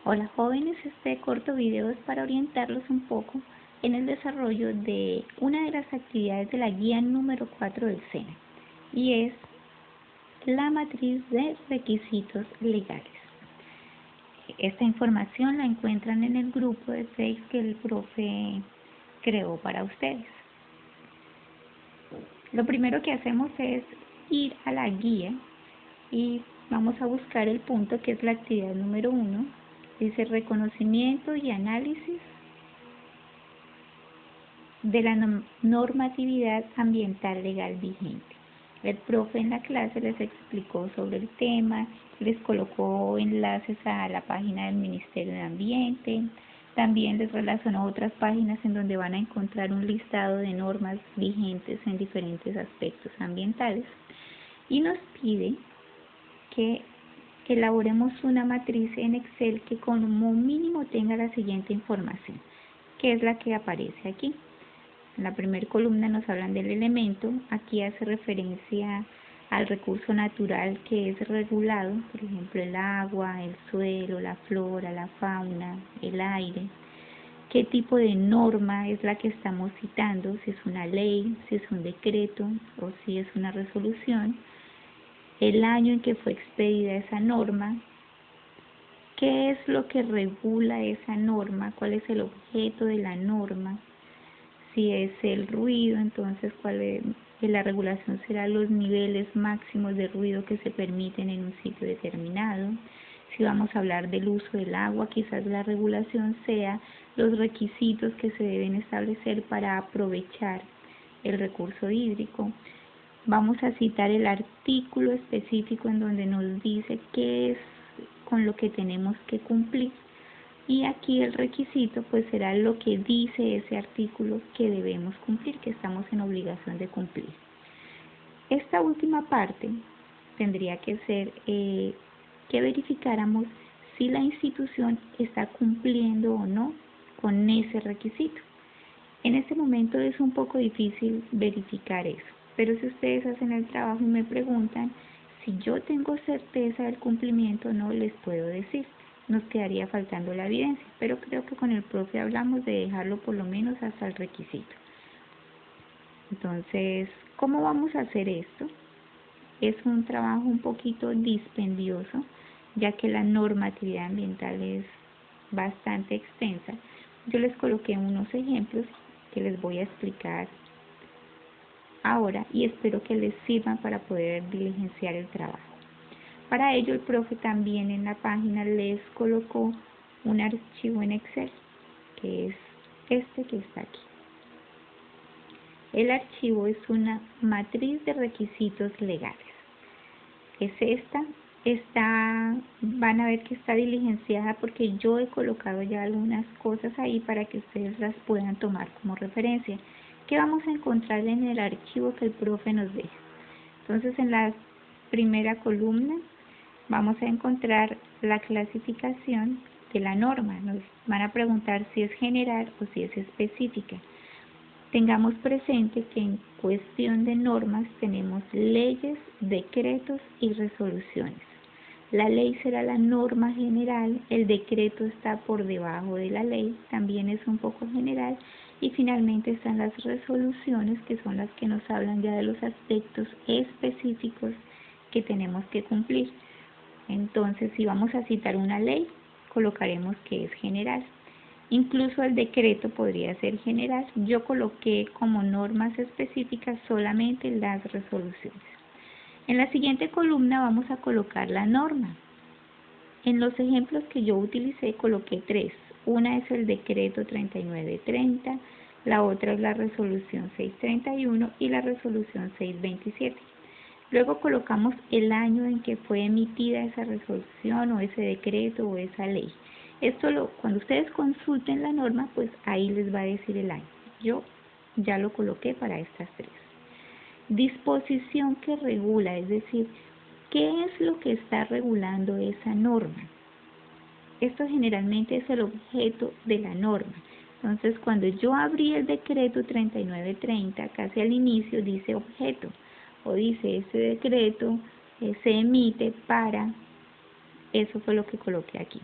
Hola jóvenes, este corto video es para orientarlos un poco en el desarrollo de una de las actividades de la guía número 4 del SENA y es la matriz de requisitos legales. Esta información la encuentran en el grupo de Facebook que el profe creó para ustedes. Lo primero que hacemos es ir a la guía y vamos a buscar el punto que es la actividad número 1. Dice reconocimiento y análisis de la normatividad ambiental legal vigente. El profe en la clase les explicó sobre el tema, les colocó enlaces a la página del Ministerio de Ambiente, también les relacionó otras páginas en donde van a encontrar un listado de normas vigentes en diferentes aspectos ambientales y nos pide que elaboremos una matriz en Excel que como mínimo tenga la siguiente información, que es la que aparece aquí. En la primera columna nos hablan del elemento, aquí hace referencia al recurso natural que es regulado, por ejemplo el agua, el suelo, la flora, la fauna, el aire. ¿Qué tipo de norma es la que estamos citando? Si es una ley, si es un decreto o si es una resolución. El año en que fue expedida esa norma, qué es lo que regula esa norma, cuál es el objeto de la norma, si es el ruido, entonces cuál es la regulación será los niveles máximos de ruido que se permiten en un sitio determinado. Si vamos a hablar del uso del agua, quizás la regulación sea los requisitos que se deben establecer para aprovechar el recurso hídrico. Vamos a citar el artículo específico en donde nos dice qué es con lo que tenemos que cumplir. Y aquí el requisito pues será lo que dice ese artículo que debemos cumplir, que estamos en obligación de cumplir. Esta última parte tendría que ser que verificáramos si la institución está cumpliendo o no con ese requisito. En este momento es un poco difícil verificar eso, pero si ustedes hacen el trabajo y me preguntan si yo tengo certeza del cumplimiento o no, les puedo decir. Nos quedaría faltando la evidencia, pero creo que con el profe hablamos de dejarlo por lo menos hasta el requisito. Entonces, ¿cómo vamos a hacer esto? Es un trabajo un poquito dispendioso, ya que la normatividad ambiental es bastante extensa. Yo les coloqué unos ejemplos que les voy a explicar ahora y espero que les sirvan para poder diligenciar el trabajo. Para ello el profe también en la página les colocó un archivo en Excel, que es este que está aquí. El archivo es una matriz de requisitos legales. Es van a ver que está diligenciada porque yo he colocado ya algunas cosas ahí para que ustedes las puedan tomar como referencia. ¿Qué vamos a encontrar en el archivo que el profe nos deja? Entonces en la primera columna vamos a encontrar la clasificación de la norma. Nos van a preguntar si es general o si es específica. Tengamos presente que en cuestión de normas tenemos leyes, decretos y resoluciones. La ley será la norma general, el decreto está por debajo de la ley, también es un poco general, y finalmente están las resoluciones, que son las que nos hablan ya de los aspectos específicos que tenemos que cumplir. Entonces, si vamos a citar una ley, colocaremos que es general. Incluso el decreto podría ser general. Yo coloqué como normas específicas solamente las resoluciones. En la siguiente columna vamos a colocar la norma. En los ejemplos que yo utilicé coloqué 3. Una es el decreto 3930, la otra es la resolución 631 y la resolución 627. Luego colocamos el año en que fue emitida esa resolución o ese decreto o esa ley. Cuando ustedes consulten la norma, pues ahí les va a decir el año. Yo ya lo coloqué para estas 3. Disposición que regula, es decir, ¿qué es lo que está regulando esa norma? Esto generalmente es el objeto de la norma. Entonces, cuando yo abrí el decreto 3930, casi al inicio dice objeto, o dice ese decreto se emite para, eso fue lo que coloqué aquí.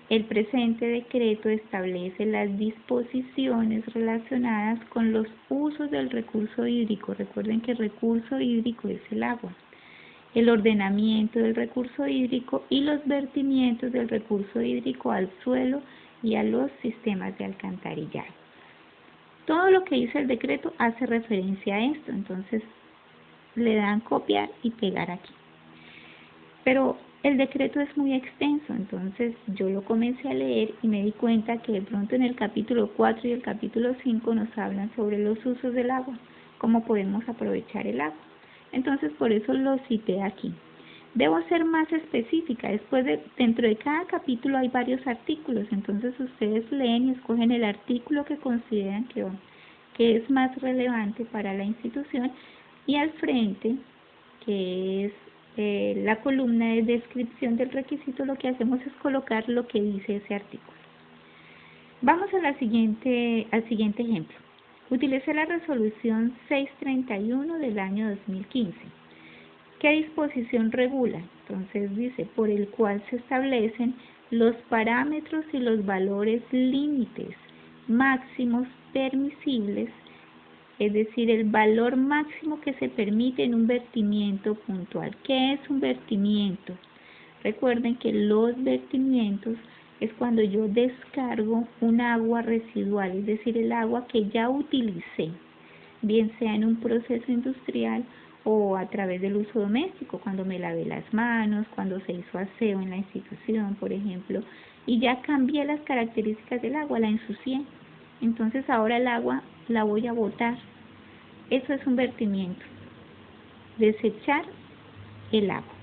El presente decreto establece las disposiciones relacionadas con los usos del recurso hídrico. Recuerden que el recurso hídrico es el agua. El ordenamiento del recurso hídrico y los vertimientos del recurso hídrico al suelo y a los sistemas de alcantarillado. Todo lo que dice el decreto hace referencia a esto, entonces le dan copiar y pegar aquí. Pero el decreto es muy extenso, entonces yo lo comencé a leer y me di cuenta que de pronto en el capítulo 4 y el capítulo 5 nos hablan sobre los usos del agua, cómo podemos aprovechar el agua. Entonces por eso lo cité aquí. Debo ser más específica, dentro de cada capítulo hay varios artículos, entonces ustedes leen y escogen el artículo que consideran que es más relevante para la institución, y al frente, que es la columna de descripción del requisito, lo que hacemos es colocar lo que dice ese artículo. Vamos a al siguiente ejemplo. Utilicé la resolución 631 del año 2015. ¿Qué disposición regula? Entonces dice, por el cual se establecen los parámetros y los valores límites máximos permisibles, es decir, el valor máximo que se permite en un vertimiento puntual. ¿Qué es un vertimiento? Recuerden que los vertimientos es cuando yo descargo un agua residual, es decir, el agua que ya utilicé, bien sea en un proceso industrial o a través del uso doméstico, cuando me lavé las manos, cuando se hizo aseo en la institución, por ejemplo, y ya cambié las características del agua, la ensucié. Entonces ahora el agua la voy a botar. Eso es un vertimiento, desechar el agua.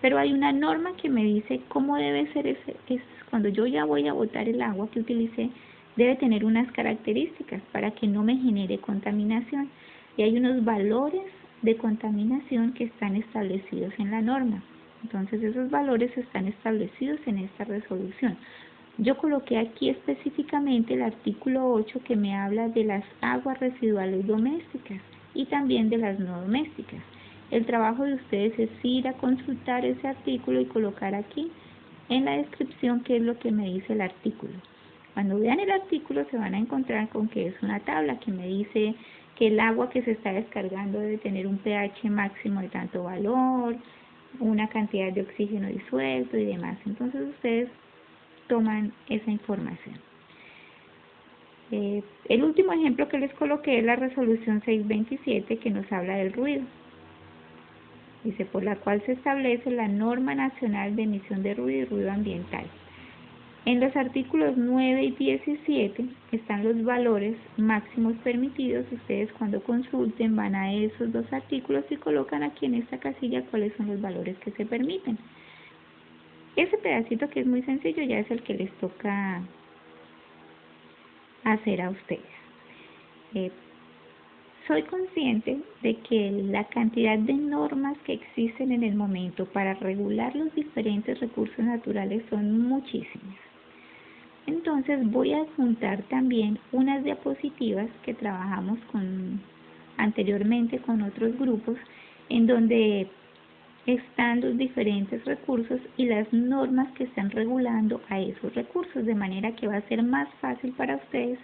Pero hay una norma que me dice cómo debe ser cuando yo ya voy a botar el agua que utilicé, debe tener unas características para que no me genere contaminación. Y hay unos valores de contaminación que están establecidos en la norma. Entonces esos valores están establecidos en esta resolución. Yo coloqué aquí específicamente el artículo 8 que me habla de las aguas residuales domésticas y también de las no domésticas. El trabajo de ustedes es ir a consultar ese artículo y colocar aquí en la descripción qué es lo que me dice el artículo. Cuando vean el artículo se van a encontrar con que es una tabla que me dice que el agua que se está descargando debe tener un pH máximo de tanto valor, una cantidad de oxígeno disuelto y demás. Entonces ustedes toman esa información. El último ejemplo que les coloqué es la resolución 627 que nos habla del ruido. Dice, por la cual se establece la norma nacional de emisión de ruido y ruido ambiental. En los artículos 9 y 17 están los valores máximos permitidos. Ustedes cuando consulten van a esos dos artículos y colocan aquí en esta casilla cuáles son los valores que se permiten. Ese pedacito que es muy sencillo ya es el que les toca hacer a ustedes. Soy consciente de que la cantidad de normas que existen en el momento para regular los diferentes recursos naturales son muchísimas. Entonces voy a adjuntar también unas diapositivas que trabajamos anteriormente con otros grupos, en donde están los diferentes recursos y las normas que están regulando a esos recursos, de manera que va a ser más fácil para ustedes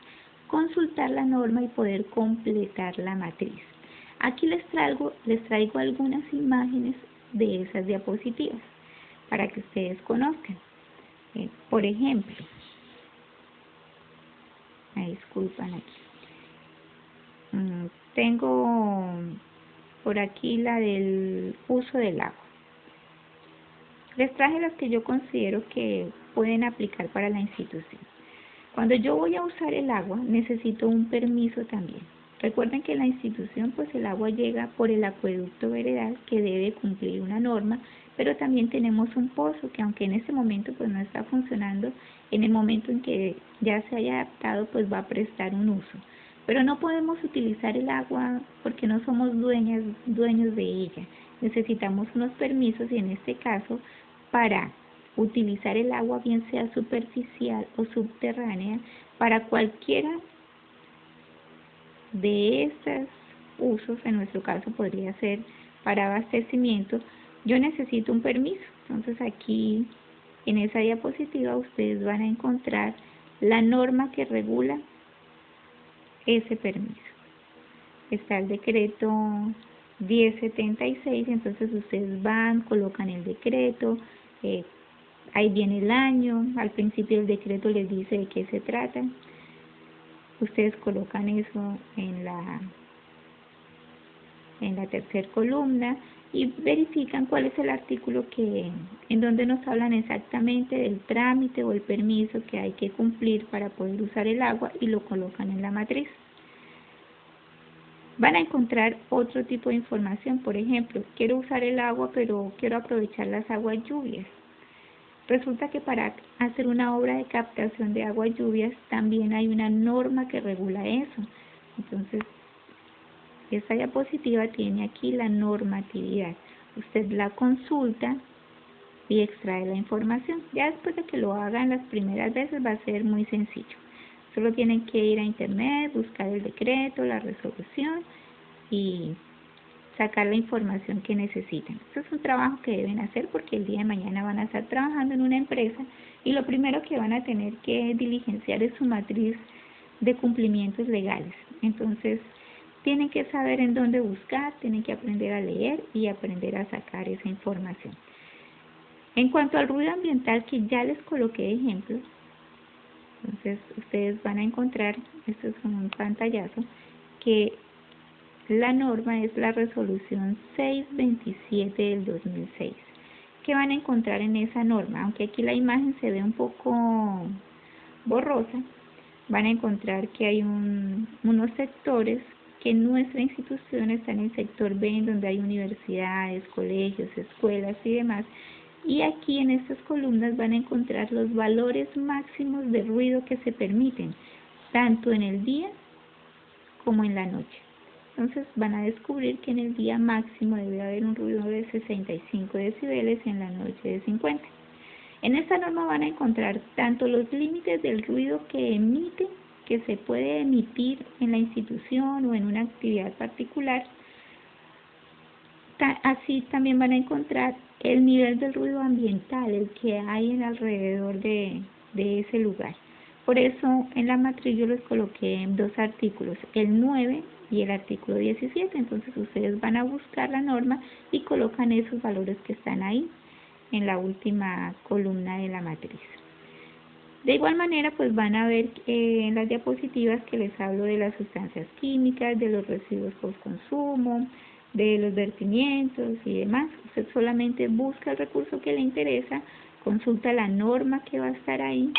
consultar la norma y poder completar la matriz. Aquí les traigo algunas imágenes de esas diapositivas para que ustedes conozcan. Por ejemplo, me disculpan aquí. Tengo por aquí la del uso del agua. Les traje las que yo considero que pueden aplicar para la institución. Cuando yo voy a usar el agua, necesito un permiso también. Recuerden que en la institución, pues el agua llega por el acueducto veredal que debe cumplir una norma, pero también tenemos un pozo que aunque en este momento pues no está funcionando, en el momento en que ya se haya adaptado, pues va a prestar un uso. Pero no podemos utilizar el agua porque no somos dueños de ella. Necesitamos unos permisos y en este caso, para utilizar el agua, bien sea superficial o subterránea, para cualquiera de estos usos, en nuestro caso podría ser para abastecimiento, yo necesito un permiso. Entonces aquí En esa diapositiva ustedes van a encontrar la norma que regula ese permiso. Está el decreto 1076, entonces ustedes van, colocan el decreto, ahí viene el año, al principio del decreto les dice de qué se trata. Ustedes colocan eso en la tercera columna y verifican cuál es el artículo en donde nos hablan exactamente del trámite o el permiso que hay que cumplir para poder usar el agua y lo colocan en la matriz. Van a encontrar otro tipo de información, por ejemplo, quiero usar el agua pero quiero aprovechar las aguas lluvias. Resulta que para hacer una obra de captación de aguas lluvias también hay una norma que regula eso. Entonces, esta diapositiva tiene aquí la normatividad. Usted la consulta y extrae la información. Ya después de que lo hagan las primeras veces va a ser muy sencillo. Solo tienen que ir a internet, buscar el decreto, la resolución y sacar la información que necesitan. Esto es un trabajo que deben hacer porque el día de mañana van a estar trabajando en una empresa y lo primero que van a tener que diligenciar es su matriz de cumplimientos legales. Entonces, tienen que saber en dónde buscar, tienen que aprender a leer y aprender a sacar esa información. En cuanto al ruido ambiental, que ya les coloqué ejemplos, entonces ustedes van a encontrar, esto es un pantallazo, que la norma es la resolución 627 del 2006. ¿Qué van a encontrar en esa norma? Aunque aquí la imagen se ve un poco borrosa, van a encontrar que hay unos sectores que en nuestra institución está en el sector B, en donde hay universidades, colegios, escuelas y demás. Y aquí en estas columnas van a encontrar los valores máximos de ruido que se permiten, tanto en el día como en la noche. Entonces van a descubrir que en el día máximo debe haber un ruido de 65 decibeles y en la noche de 50. En esta norma van a encontrar tanto los límites del ruido que emite, que se puede emitir en la institución o en una actividad particular. Así también van a encontrar el nivel del ruido ambiental, el que hay en alrededor de ese lugar. Por eso en la matriz yo les coloqué dos artículos, el 9 y el artículo 17. Entonces ustedes van a buscar la norma y colocan esos valores que están ahí en la última columna de la matriz. De igual manera, pues van a ver en las diapositivas que les hablo de las sustancias químicas, de los residuos post-consumo, de los vertimientos y demás. Usted solamente busca el recurso que le interesa, consulta la norma que va a estar ahí,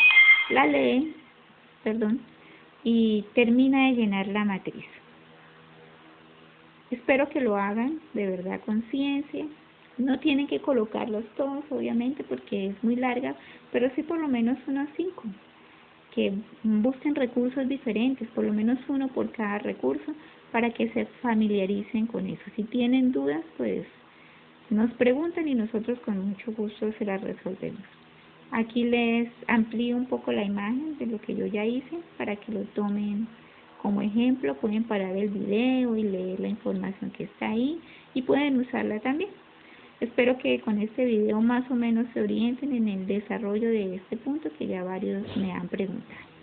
la lee, y termina de llenar la matriz. Espero que lo hagan de verdad con ciencia. No tienen que colocarlos todos, obviamente, porque es muy larga, pero sí por lo menos unos 5. Que busquen recursos diferentes, por lo menos uno por cada recurso, para que se familiaricen con eso. Si tienen dudas, pues nos preguntan y nosotros con mucho gusto se las resolvemos. Aquí les amplío un poco la imagen de lo que yo ya hice para que lo tomen como ejemplo. Pueden parar el video y leer la información que está ahí y pueden usarla también. Espero que con este video más o menos se orienten en el desarrollo de este punto que ya varios me han preguntado.